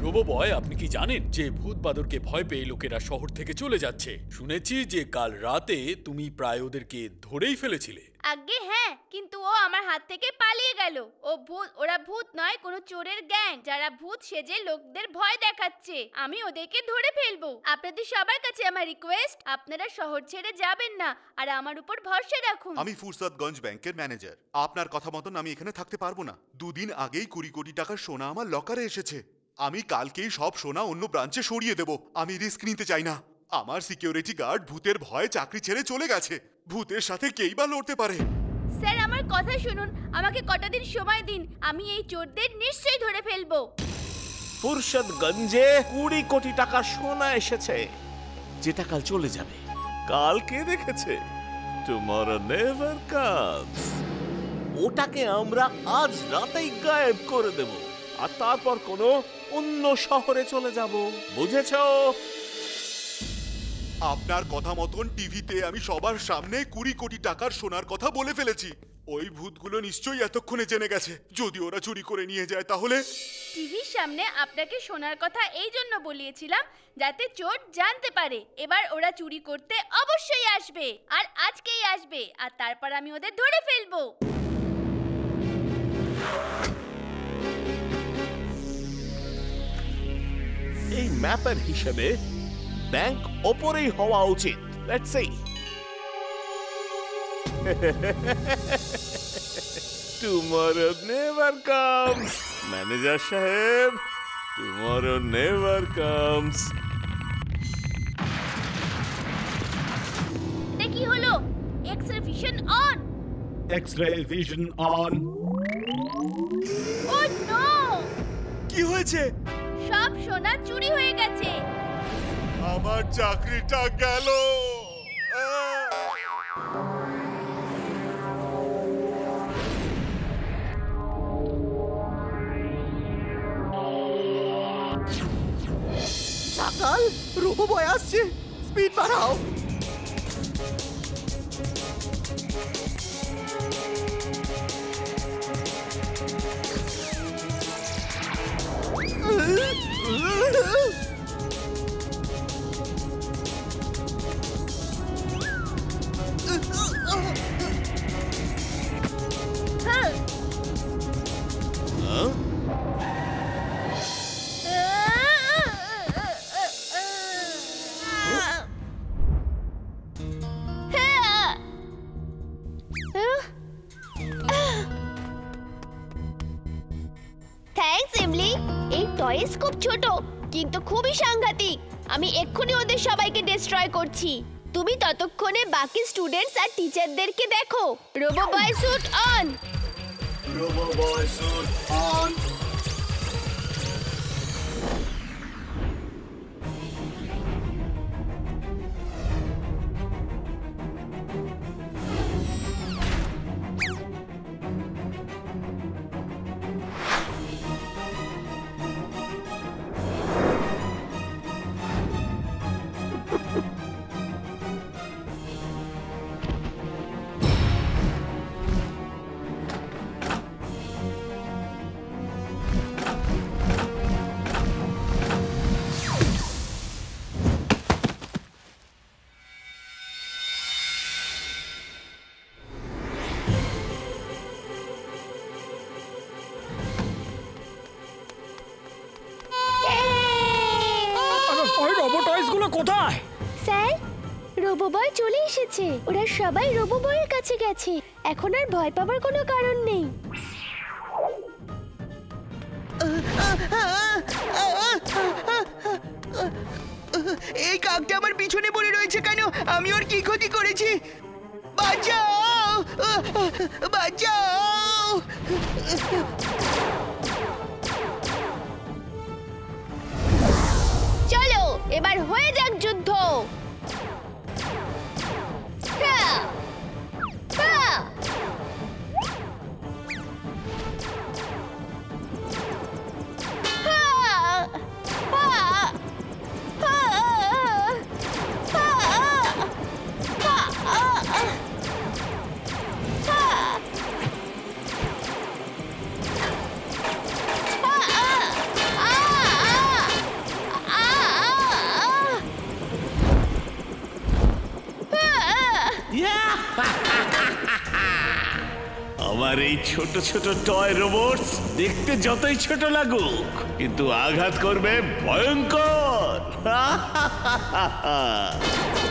Robo বয়, আপনি কি জানেন যে ভূত বাদরকে ভয় পেয়ে লোকেরা শহর থেকে চলে যাচ্ছে? শুনেছি যে কাল রাতে তুমি প্রায় ওদেরকে ধরেই ফেলেছিলে। আগে হ্যাঁ, কিন্তু ও আমার হাত থেকে পালিয়ে গেল। ওরা ভূত নয়, কোনো চোরের গ্যাং যারা ভূত সেজে লোকদের ভয় দেখাচ্ছে। আমি ওদেরকে ধরে ফেলবো। আপনাদের সবার কাছে আমার রিকোয়েস্ট, আপনারা শহর ছেড়ে যাবেন না আর আমার উপর ভরসা রাখুন। আমি ফুরসাদগঞ্জ ব্যাংকের ম্যানেজার। আপনার কথা মতন আমি এখানে থাকতে পারবো না। 2 দিন আগেই 20 কোটি টাকার সোনা আমার লকারে এসেছে। আমি কালকেই সব সোনা অন্য ব্রাঞ্চে সরিয়ে দেব। আমি রিস্ক নিতে চাই না। আমার সিকিউরিটি গার্ড ভূতের ভয়ে চাকরি ছেড়ে চলে গেছে। ভূতের সাথে কেই বা লড়তে পারে? স্যার, আমার কথা শুনুন, আমাকে কটা দিন সময় দিন, আমি এই চোরদের নিশ্চয়ই ধরে ফেলবো। ফুরসাদগঞ্জে 20 কোটি টাকা সোনা এসেছে, যেটা কাল চলে যাবে। কাল কে দেখেছে? Tomorrow never comes. ওটাকে আমরা আজ রাতেই গায়েব করে দেব, আর তারপর কোনো অন্য শহরে চলে যাব। বুঝেছো? আপনার কথা মতন টিভিতে আমি সবার সামনে 20 কোটি টাকার সোনার কথা বলে ফেলেছি। ওই ভূতগুলো নিশ্চয়ই এতক্ষণে জেনে গেছে। যদি ওরা চুরি করে নিয়ে যায় তাহলে? টিভির সামনে আপনাকে শোনার কথা এই জন্য বলিয়েছিলাম যাতে চোর জানতে পারে। এবার ওরা চুরি করতে অবশ্যই আসবে, আর আজকেই আসবে, আর তারপর আমি ওদের ধরে ফেলবো। এই ম্যাপের হিসেবে ব্যাংক ওপরেই হওয়া উচিত। Let's see. Tomorrow never comes. Manager সাহেব, টুমরো নেভার কামস। এটা কি হলো? X-ray vision on. X-ray vision on. Oh no! কি হয়েছে? সব সোনা চুরি হয়ে গেছে। আমার চাকরিটা গেল। সকাল, রোবো বয় আসছে, স্পিড বাড়াও। হ্যাঁ। থ্যাঙ্কস এমলি। এই টয়েস খুব ছোট কিন্তু খুবই সাংঘাতিক। আমি এক্ষুনি ওদের সবাইকে ডিস্ট্রয় করছি। তুমি ততক্ষণে বাকি স্টুডেন্টস আর টিচারদেরকে দেখো। Robo boy suit on. Robo boy suit on. ওই রোবো টয়েস গুলো কোথায়? স্যার, রোবো বয় চলে এসেছে। ওরা সবাই রোবো বয়ের কাছে গেছে। এখন আর ভয় পাবার কোনো কারণ নেই। এই কাকটা আমার পিছনে পড়ে রয়েছে কেন? আমি ওর কি ক্ষতি করেছি? বাঁচাও, বাঁচাও। চলো এবার হয়ে যাক যুদ্ধ। হ্যাঁ, হ্যাঁ। আমার এই ছোট ছোট টয় রোবটস দেখতে যতই ছোট লাগুক কিন্তু আঘাত করবে ভয়ঙ্কর।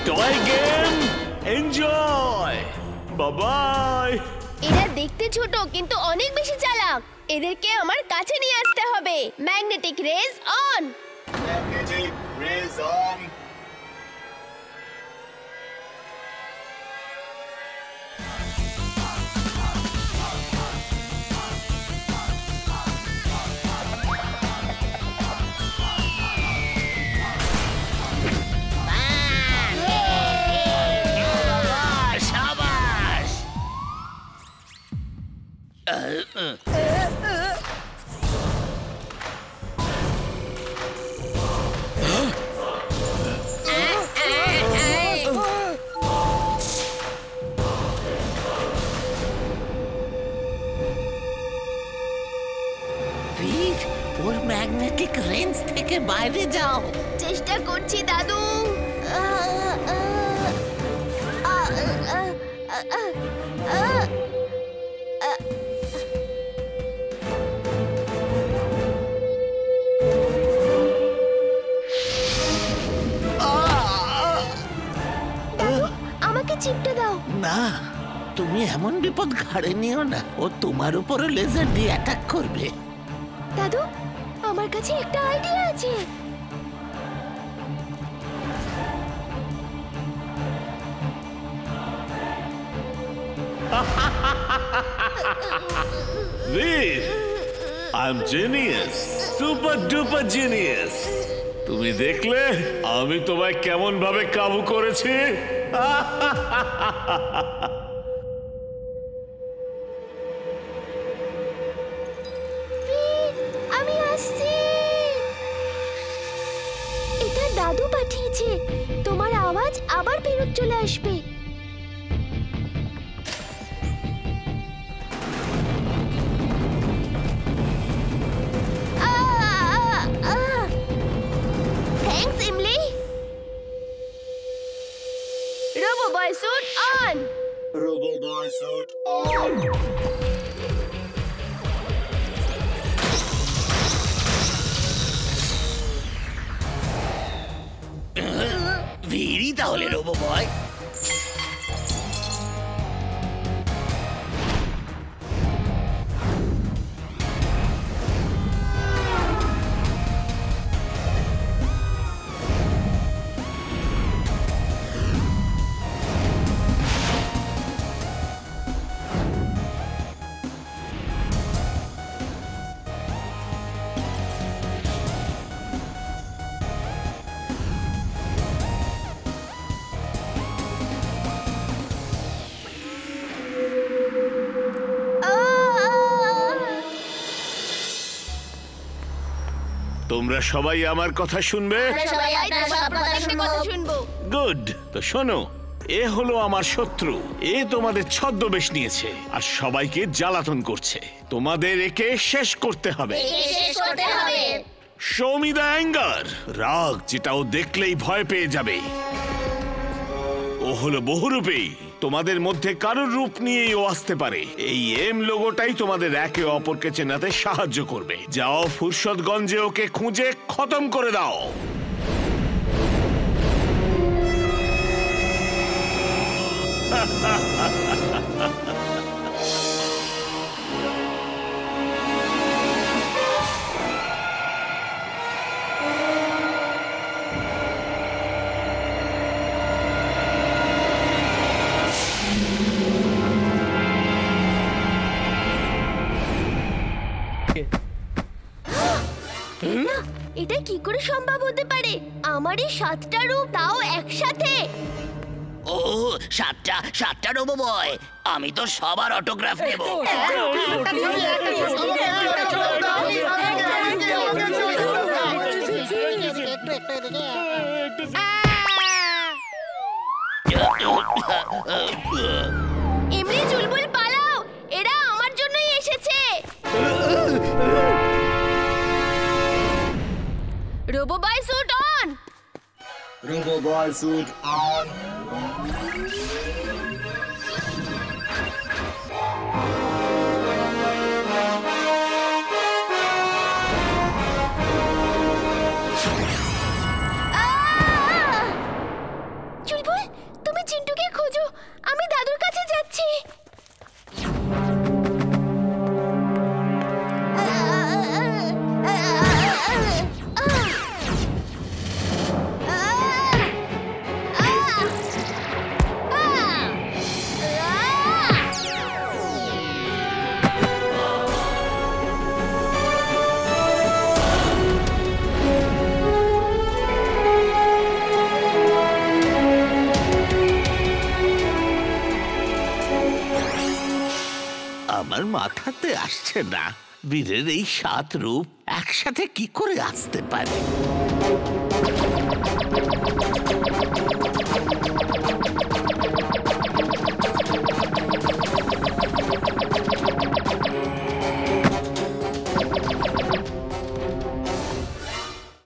Toy game enjoy, bye. এরা দেখতে ছোট কিন্তু অনেক বেশি চালাক। এদেরকে আমার কাছে নিয়ে আসতে হবে। Magnetic rays on. Magnetic rays on. ওর ম্যাগনেটিক রেঞ্জ থেকে বাইরে যাও। চেষ্টা করছি দাদু। আমাকে চিপটে দাও। না, তুমি এমন বিপদ ঘাড়ে নিও না। ও তোমার উপরে লেজার দিয়ে অ্যাটাক করবে। দাদু, আমার কাছে একটা আইডিয়া আছে। বীর, I am genius, super duper genius. তুমি দেখলে আমি তোমায় কেমন ভাবে কাবু করেছি? আমি আসছি। এটা দাদু পাঠিয়েছে। তোমার আওয়াজ আবার ফেরত চলে আসবে। Thanks Emily. Robo boy suit on. Robo-boy suit on. ভিড়ই তাহলে রোবো বয়। তোমরা সবাই আমার কথা শুনবে? গুড। তো শোনো, এ হলো আমার শত্রু। এ তোমাদের ছদ্মবেশ নিয়েছে আর সবাইকে জ্বালাতন করছে। তোমাদের একে শেষ করতে হবে। শো মি দ্য অ্যাঙ্গার, রাগ যেটা ও দেখলেই ভয় পেয়ে যাবে। ও হলো বহুরূপী। তোমাদের মধ্যে কারোর রূপ নিয়েই ও আসতে পারে। এই এম লোগোটাই তোমাদের একে অপরকে চেনাতে সাহায্য করবে। যাও ফুরসতগঞ্জে ওকে খুঁজে খতম করে দাও। এটা কি করে সম্ভব হতে পারে? আমার এই 7টা রূপ, তাও একসাথে। ও, সাতটা রোবো বয়। আমি তো সবার অটোগ্রাফ নেব। এমনি চুলবুল পালাও, এরা আমার জন্যই এসেছে। Robo boy suit on. Robo-boy suit on. মাথাতে আসছে না বীরের এই 7 রূপ একসাথে কি করে আসতে পারে।